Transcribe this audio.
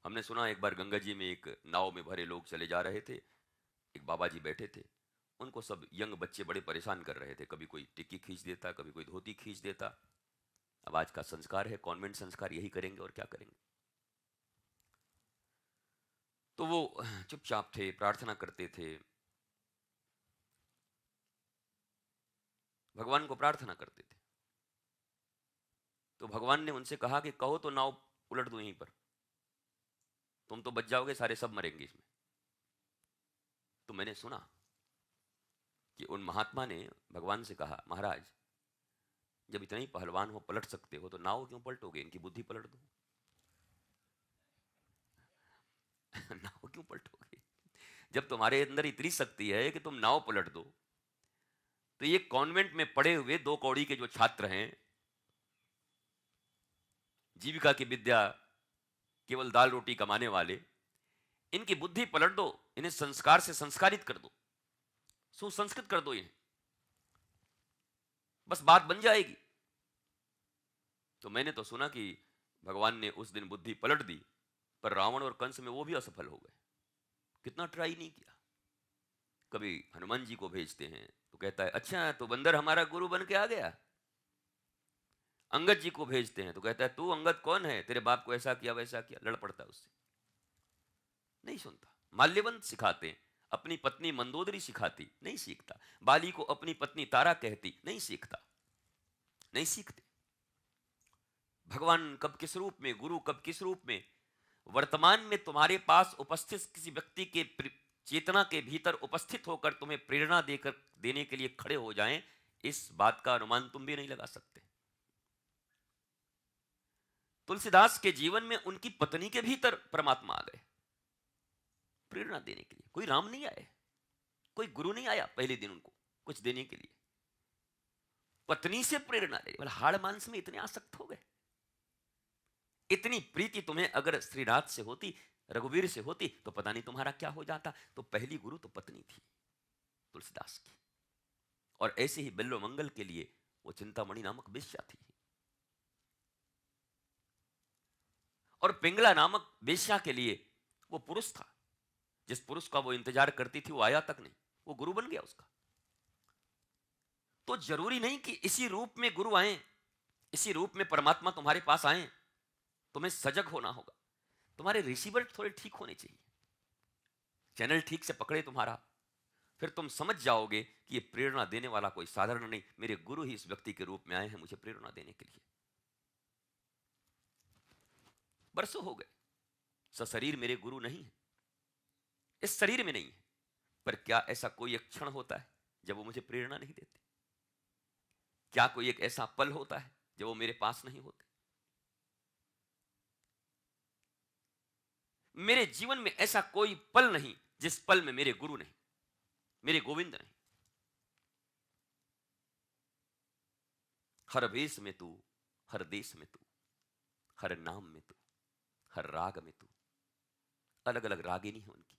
हमने सुना एक बार गंगा जी में एक नाव में भरे लोग चले जा रहे थे। एक बाबा जी बैठे थे, उनको सब यंग बच्चे बड़े परेशान कर रहे थे। कभी कोई टिक्की खींच देता, कभी कोई धोती खींच देता। अब आज का संस्कार है, कॉन्वेंट संस्कार, यही करेंगे और क्या करेंगे। तो वो चुपचाप थे, प्रार्थना करते थे, भगवान को प्रार्थना करते थे। तो भगवान ने उनसे कहा कि कहो तो नाव उलट दो यहीं पर, तुम तो बच जाओगे, सारे सब मरेंगे इसमें। तो मैंने सुना कि उन महात्मा ने भगवान से कहा, महाराज जब इतने ही पहलवान हो, पलट सकते हो, तो नाव क्यों पलटोगे, इनकी बुद्धि पलट दो। नाव क्यों पलटोगे जब तुम्हारे अंदर इतनी शक्ति है कि तुम नाव पलट दो। तो ये कॉन्वेंट में पढ़े हुए 2 कौड़ी के जो छात्र हैं, जीविका की विद्या केवल दाल रोटी कमाने वाले, इनकी बुद्धि पलट दो, इन्हें संस्कार से संस्कारित कर दो, सुसंस्कृत कर दो इन्हें, बस बात बन जाएगी। तो मैंने तो सुना कि भगवान ने उस दिन बुद्धि पलट दी, पर रावण और कंस में वो भी असफल हो गए। कितना ट्राई नहीं किया। कभी हनुमान जी को भेजते हैं तो कहता है, अच्छा तो बंदर हमारा गुरु बन के आ गया। अंगद जी को भेजते हैं तो कहता है, तू अंगद कौन है, तेरे बाप को ऐसा किया वैसा किया, लड़ पड़ता है उससे, नहीं सुनता। माल्यवंत सिखाते, अपनी पत्नी मंदोदरी सिखाती, नहीं सीखता। बाली को अपनी पत्नी तारा कहती, नहीं सीखता, नहीं सीखते। भगवान कब किस रूप में, गुरु कब किस रूप में, वर्तमान में तुम्हारे पास उपस्थित किसी व्यक्ति के चेतना के भीतर उपस्थित होकर तुम्हें प्रेरणा देकर देने के लिए खड़े हो जाएं, इस बात का अनुमान तुम भी नहीं लगा सकते। तुलसीदास के जीवन में उनकी पत्नी के भीतर परमात्मा आ गए प्रेरणा देने के लिए। कोई राम नहीं आए, कोई गुरु नहीं आया पहले दिन उनको कुछ देने के लिए, पत्नी से प्रेरणा ले। हाड़ मांस में इतने आसक्त हो गए। इतनी प्रीति तुम्हें अगर श्रीनाथ से होती, रघुवीर से होती, तो पता नहीं तुम्हारा क्या हो जाता। तो पहली गुरु तो पत्नी थी तुलसीदास की। और ऐसे ही बिल्लो मंगल के लिए वो चिंतामणि नामक वेश्या थी, और पिंगला नामक वेश्या के लिए वो पुरुष था। जिस पुरुष का वो इंतजार करती थी वो आया तक नहीं, वो गुरु बन गया उसका। तो जरूरी नहीं कि इसी रूप में गुरु आए, इसी रूप में परमात्मा तुम्हारे पास आए। तुम्हें सजग होना होगा। तुम्हारे रिसीवर थोड़े ठीक होने चाहिए, चैनल ठीक से पकड़े तुम्हारा। फिर तुम समझ जाओगे कि ये प्रेरणा देने वाला कोई साधारण नहीं, मेरे गुरु ही इस व्यक्ति के रूप में आए हैं मुझे प्रेरणा देने के लिए। बरसों हो गए, सशरीर मेरे गुरु नहीं है, इस शरीर में नहीं है, पर क्या ऐसा कोई एक क्षण होता है जब वो मुझे प्रेरणा नहीं देते? क्या कोई एक ऐसा पल होता है जब वो मेरे पास नहीं होते? मेरे जीवन में ऐसा कोई पल नहीं जिस पल में मेरे गुरु नहीं, मेरे गोविंद नहीं। हर वेश में तू, हर देश में तू, हर नाम में तू, हर राग में तू। अलग अलग रागिनी है उनकी,